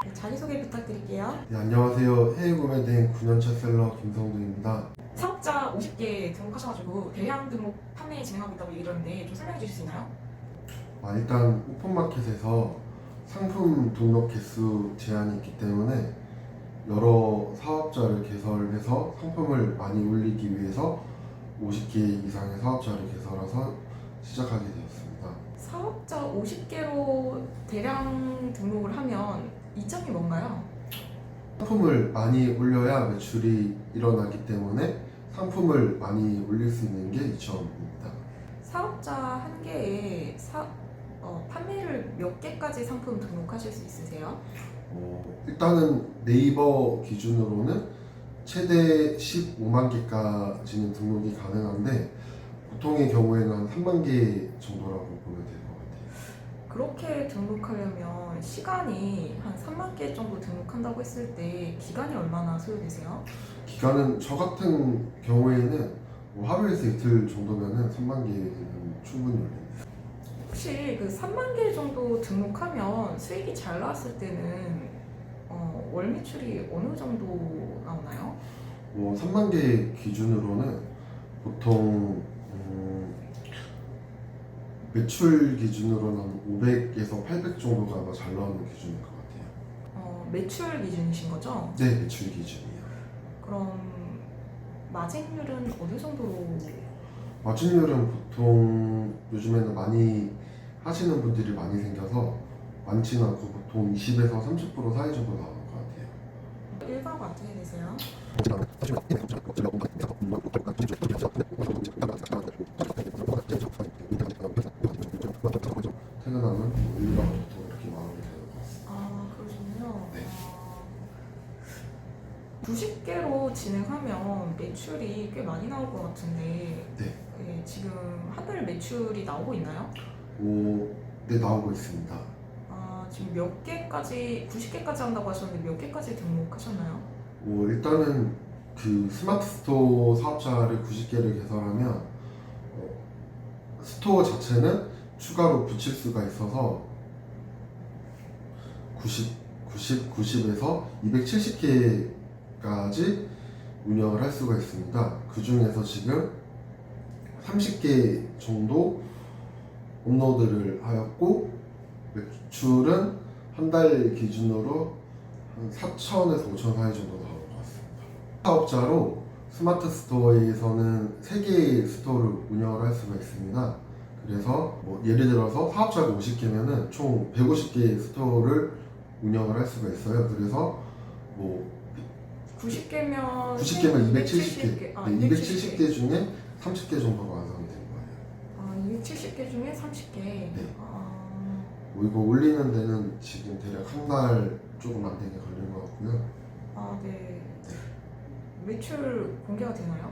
네, 자기소개 부탁드릴게요. 네, 안녕하세요. 해외 구매된 9년차 셀러 김성두입니다. 사업자 50개 등록하셔가지고 대량 등록 판매 진행하고 있다고 얘기 들었는데 좀 설명해 주실 수 있나요? 일단 오픈마켓에서 상품 등록 개수 제한이 있기 때문에 여러 사업자를 개설해서 상품을 많이 올리기 위해서 50개 이상의 사업자를 개설해서 시작하게 되었습니다. 사업자 50개로 대량 등록을 하면 이점이 뭔가요? 상품을 많이 올려야 매출이 일어나기 때문에 상품을 많이 올릴 수 있는 게 이점입니다. 사업자 한 개에 판매를 몇 개까지 상품 등록하실 수 있으세요? 일단은 네이버 기준으로는 최대 15만 개까지는 등록이 가능한데 보통의 경우에는 한 3만 개 정도라고 보면 될 것 같아요. 그렇게 등록하려면 시간이 한 3만 개 정도 등록한다고 했을 때 기간이 얼마나 소요되세요? 기간은 저 같은 경우에는 하루에서 이틀 정도면은 3만 개는 충분히 올립니다. 혹시 그 3만 개 정도 등록하면 수익이 잘 나왔을 때는 월 매출이 어느 정도 나오나요? 3만 개 기준으로는 보통 매출 기준으로는 한 500에서 800 정도가 아마 잘 나오는 기준일 것 같아요. 매출 기준이신 거죠? 네, 매출 기준이요. 그럼 마진율은 어느 정도로? 마진율은 보통 요즘에는 많이 하시는 분들이 많이 생겨서 많지는 않고 보통 20에서 30% 사이 정도 나오는 것 같아요. 일가가 어떻게 되세요? 퇴근하면 일과부터 이렇게 마무리 되는 것 같습니다. 아, 그러시군요. 네. 90개로 진행하면 매출이 꽤 많이 나올 것 같은데 네. 네, 지금 한 달 매출이 나오고 있나요? 네, 나오고 있습니다. 지금 몇 개까지, 90개까지 한다고 하셨는데 몇 개까지 등록하셨나요? 일단은 그 스마트 스토어 사업자를 90개를 개설하면 스토어 자체는 추가로 붙일 수가 있어서 90에서 270개까지 운영을 할 수가 있습니다. 그 중에서 지금 30개 정도 업로드를 하였고 매출은 한 달 기준으로 한 4천에서 5천 사이 정도 나오는 것 같습니다. 사업자로 스마트 스토어에서는 3개의 스토어를 운영을 할 수가 있습니다. 그래서 예를 들어서 사업자가 50개면은 총 150개의 스토어를 운영을 할 수가 있어요. 그래서 90개면 270개, 아, 네, 270개 중에 30개 정도가 완성이 된 거예요. 270개 중에 30개. 네. 이거 올리는 데는 지금 대략 한 달 조금 안 되게 걸린 것 같고요. 네. 매출 공개가 되나요?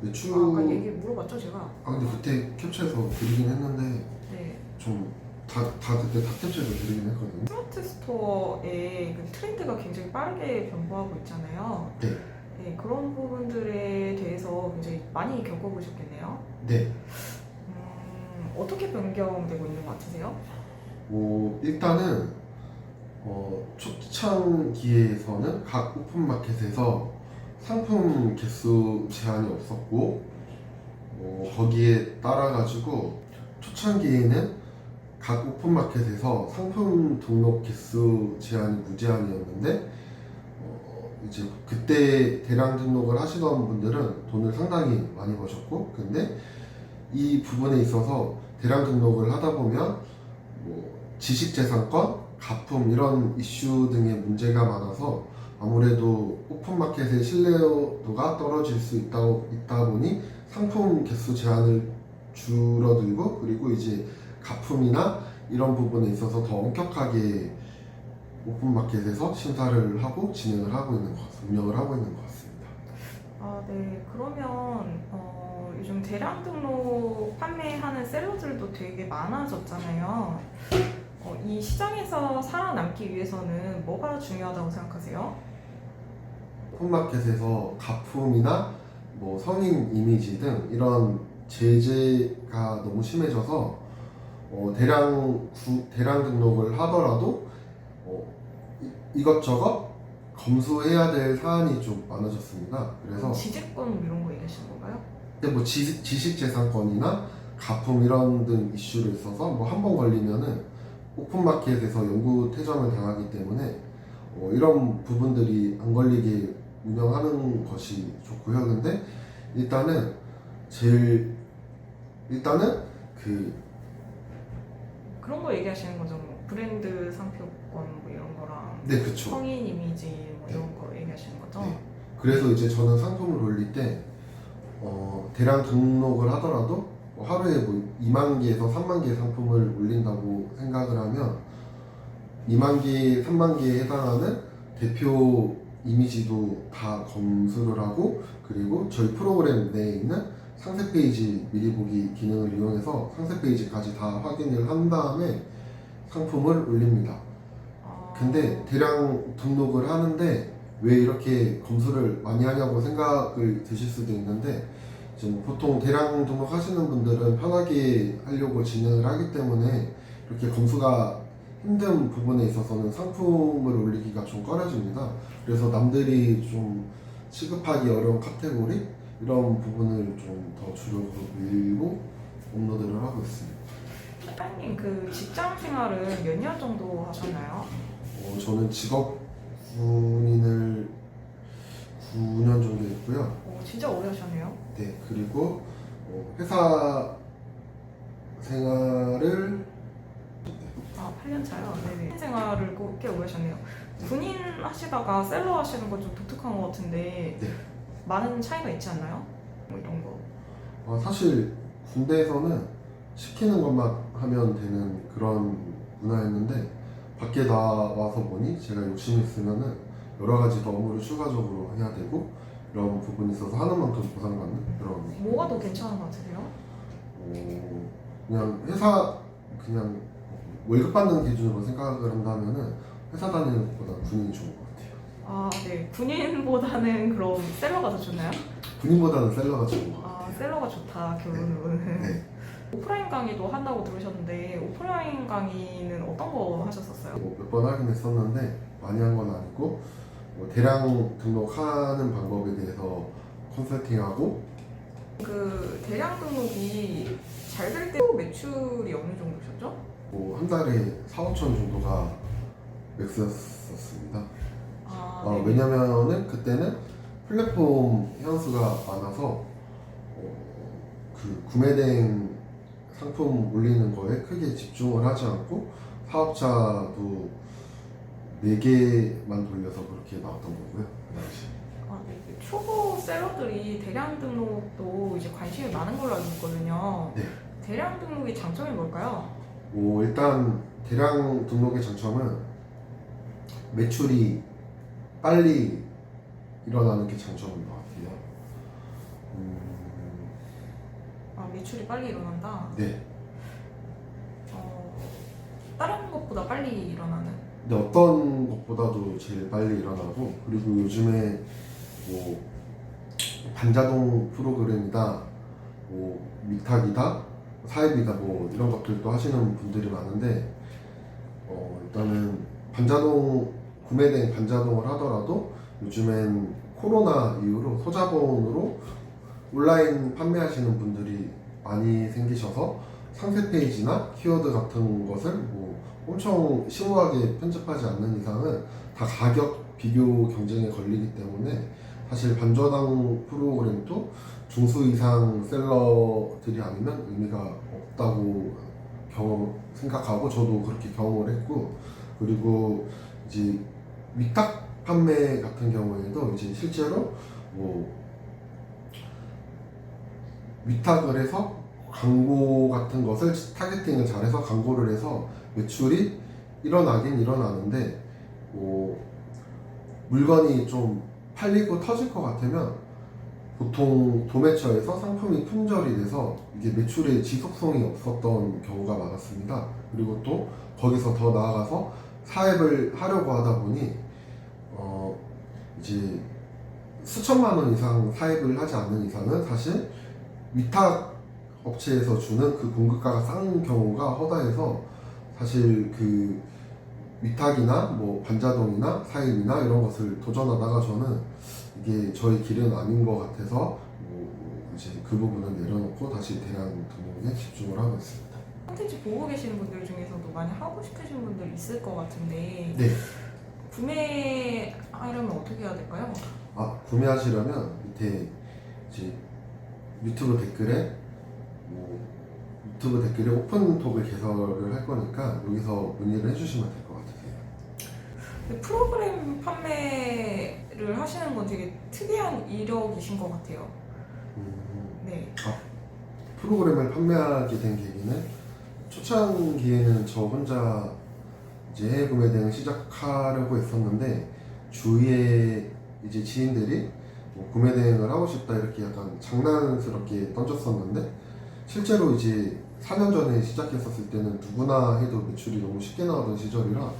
매출 아까 얘기 물어봤죠, 제가? 근데 그때 캡처해서 드리긴 했는데 네. 좀 그때 다 캡처해서 드리긴 했거든요. 스마트 스토어의 그 트렌드가 굉장히 빠르게 변화하고 있잖아요. 네. 네, 그런 부분들에 대해서 굉장히 많이 겪어보셨겠네요. 네. 어떻게 변경되고 있는 것 같으세요? 일단은 초창기에서는 각 오픈마켓에서 상품 개수 제한이 없었고 거기에 따라 가지고 초창기에는 각 오픈마켓에서 상품 등록 개수 제한이 무제한이었는데 이제 그때 대량 등록을 하시던 분들은 돈을 상당히 많이 버셨고 근데 이 부분에 있어서 대량 등록을 하다 보면 지식재산권, 가품 이런 이슈 등의 문제가 많아서 아무래도 오픈마켓의 신뢰도가 떨어질 수 있다 보니 상품 개수 제한을 줄어들고 그리고 이제 가품이나 이런 부분에 있어서 더 엄격하게 오픈마켓에서 심사를 하고 진행을 하고 있는 것 같습니다. 운영을 하고 있는 것 같습니다. 네. 그러면 요즘 대량 등록 판매하는 셀러들도 되게 많아졌잖아요. 이 시장에서 살아남기 위해서는 뭐가 중요하다고 생각하세요? 오픈마켓에서 가품이나 성인 이미지 등 이런 제재가 너무 심해져서 대량 등록을 하더라도 이것저것 검수해야 될 사안이 좀 많아졌습니다. 그래서 지재권 이런 거 얘기하시는 건가요? 근데 뭐 지식재산권이나 가품 이런 등 이슈를 있어서 뭐 한 번 걸리면은 오픈마켓에서 영구 퇴점을 당하기 때문에 이런 부분들이 안 걸리게 운영하는 것이 좋고요. 근데 일단은 일단은 그 그런 거 얘기하시는 거죠. 뭐 브랜드 상표권 뭐 이런 거랑 네, 그쵸. 성인 이미지 뭐 이런 거 얘기하시는 거죠. 네. 그래서 이제 저는 상품을 올릴 때 대량 등록을 하더라도 뭐 하루에 뭐 2만 개에서 3만 개의 상품을 올린다고 생각을 하면 2만 개, 3만 개에 해당하는 대표 이미지도 다 검수를 하고 그리고 저희 프로그램 내에 있는 상세 페이지 미리 보기 기능을 이용해서 상세 페이지까지 다 확인을 한 다음에 상품을 올립니다. 아, 근데 대량 등록을 하는데 왜 이렇게 검수를 많이 하냐고 생각을 드실 수도 있는데 지금 보통 대량 등록하시는 분들은 편하게 하려고 진행을 하기 때문에 이렇게 검수가 힘든 부분에 있어서는 상품을 올리기가 좀 꺼려집니다. 그래서 남들이 좀 취급하기 어려운 카테고리 이런 부분을 좀 더 주력으로 밀고 업로드를 하고 있습니다. 사장님 그 직장 생활을 몇 년 정도 하셨나요? 저는 직업 군인을 9년 정도 했고요. 진짜 오래 하셨네요. 네, 그리고 회사 생활을 8년 차요. 네네. 생활을 꽤 오래 하셨네요. 군인 하시다가 셀러 하시는 거 좀 독특한 것 같은데 네. 많은 차이가 있지 않나요? 뭐 이런 거. 사실 군대에서는 시키는 것만 하면 되는 그런 문화였는데 밖에 나와서 보니 제가 욕심이 있으면은 여러 가지 더 업무를 추가적으로 해야 되고 이런 부분이 있어서 하는 만큼 보상받는 그런 뭐가 더 괜찮은 것 같으세요? 그냥 회사 그냥 월급 받는 기준으로 생각을 한다면은 회사 다니는 것보다 군인이 좋은 것 같아요. 네. 군인보다는 그럼 셀러가 더 좋나요? 군인보다는 셀러가 좋은 것 같아요. 셀러가 좋다 결론으로는. 네. 오프라인 강의도 한다고 들으셨는데 오프라인 강의는 어떤 거 하셨었어요? 몇 번 하긴 했었는데 많이 한 건 아니고 대량 등록하는 방법에 대해서 컨설팅하고 그 대량 등록이 잘 될 때 매출이 어느 정도셨죠? 한 달에 4, 5천 정도가 맥스였었습니다. 네. 왜냐면은 그때는 플랫폼 향수가 많아서 그 구매된 상품 올리는 거에 크게 집중을 하지 않고 사업자도 4개만 돌려서 그렇게 나왔던 거고요. 그 당시. 네. 초보 셀러들이 대량 등록도 이제 관심이 많은 걸로 알고 있거든요. 네. 대량 등록의 장점이 뭘까요? 일단 대량 등록의 장점은 매출이 빨리 일어나는 게 장점인 것 같아요. 매출이 빨리 일어난다. 네. 다른 것보다 빨리 일어나는. 근데 어떤 것보다도 제일 빨리 일어나고 그리고 요즘에 뭐 반자동 프로그램이다, 뭐 위탁이다, 사입이다 뭐 이런 것들도 하시는 분들이 많은데 일단은 구매된 반자동을 하더라도 요즘엔 코로나 이후로 소자본으로 온라인 판매하시는 분들이 많이 생기셔서 상세 페이지나 키워드 같은 것을 뭐 엄청 심오하게 편집하지 않는 이상은 다 가격 비교 경쟁에 걸리기 때문에 사실 반저당 프로그램도 중수 이상 셀러들이 아니면 의미가 없다고 생각하고 저도 그렇게 경험을 했고 그리고 이제 위탁 판매 같은 경우에도 이제 실제로 뭐 위탁을 해서 광고 같은 것을 타겟팅을 잘해서 광고를 해서 매출이 일어나긴 일어나는데 뭐 물건이 좀 팔리고 터질 것 같으면 보통 도매처에서 상품이 품절이 돼서 이게 매출의 지속성이 없었던 경우가 많았습니다. 그리고 또 거기서 더 나아가서 사입을 하려고 하다 보니 이제 수천만 원 이상 사입을 하지 않는 이상은 사실 위탁 업체에서 주는 그 공급가가 싼 경우가 허다해서 사실 그 위탁이나 뭐 반자동이나 사입이나 이런 것을 도전하다가 저는 이게 저의 길은 아닌 것 같아서 뭐 이제 그 부분을 내려놓고 다시 대량 등록에 집중을 하고 있습니다. 콘텐츠 보고 계시는 분들 중에서도 많이 하고 싶으신 분들 있을 것 같은데 네. 구매하려면 어떻게 해야 될까요? 구매하시려면 밑에 이제 유튜브 댓글에 유튜브 댓글에 오픈톡을 개설을 할 거니까 여기서 문의를 해주시면 될 것 같으세요. 근데 프로그램 판매를 하시는 건 되게 특이한 이력이신 것 같아요. 네. 프로그램을 판매하게 된 계기는 초창기에는 저 혼자 이제 해외 구매 대행을 시작하려고 했었는데 주위에 이제 지인들이 뭐 구매 대행을 하고 싶다 이렇게 약간 장난스럽게 던졌었는데 실제로 이제 4년 전에 시작했었을 때는 누구나 해도 매출이 너무 쉽게 나오던 시절이라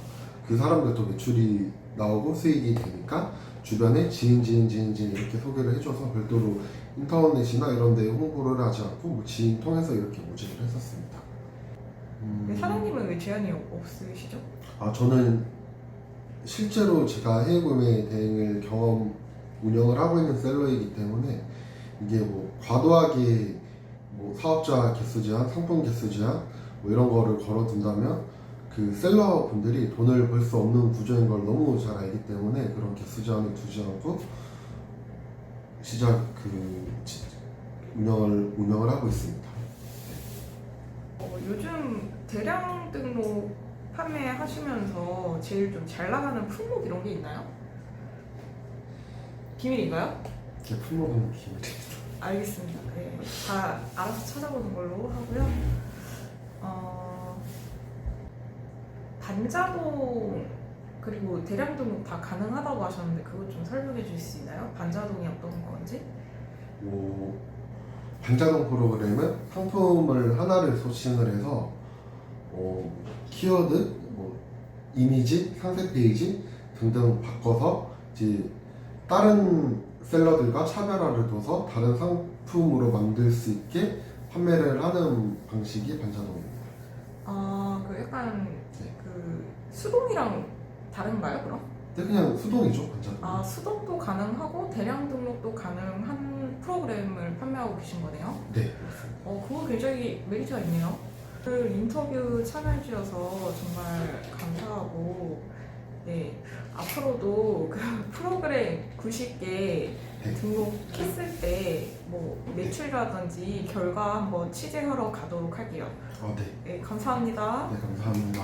그 사람들도 매출이 나오고 수익이 되니까 주변에 지인 이렇게 소개를 해줘서 별도로 인터넷이나 이런 데 홍보를 하지 않고 뭐 지인 통해서 이렇게 모집을 했었습니다. 사장님은 왜 제한이 없으시죠? 저는 실제로 제가 해외 구매 대행을 운영을 하고 있는 셀러이기 때문에 이게 뭐 과도하게 뭐 사업자 개수 제한, 상품 개수 제한 뭐 이런 거를 걸어둔다면 그 셀러 분들이 돈을 벌 수 없는 구조인 걸 너무 잘 알기 때문에 그런 개수 제한을 두지 않고 운영을 하고 있습니다. 요즘 대량 등록 판매하시면서 제일 좀 잘 나가는 품목 이런 게 있나요? 비밀인가요? 제 품목은 비밀입니다. 알겠습니다. 네, 다 알아서 찾아보는 걸로 하고요. 반자동 그리고 대량 등록 다 가능하다고 하셨는데 그것 좀 설명해 주실 수 있나요? 반자동이 어떤 건지? 반자동 프로그램은 상품을 하나를 소싱을 해서 키워드, 이미지, 상세 페이지 등등 바꿔서 이제 다른 셀러들과 차별화를 둬서 다른 상품으로 만들 수 있게 판매를 하는 방식이 반자동입니다. 그 약간 네. 그 수동이랑 다른가요, 그럼? 근데 그냥 수동이죠, 반자동. 수동도 가능하고 대량 등록도 가능한 프로그램을 판매하고 계신 거네요. 네. 그거 굉장히 메리트가 있네요. 그 인터뷰 참여해 주셔서 정말 감사하고, 네, 앞으로도 그 프로그램 90개 등록했을 때 뭐 매출이라든지 결과 한번 취재하러 가도록 할게요. 네. 네, 감사합니다. 네, 감사합니다.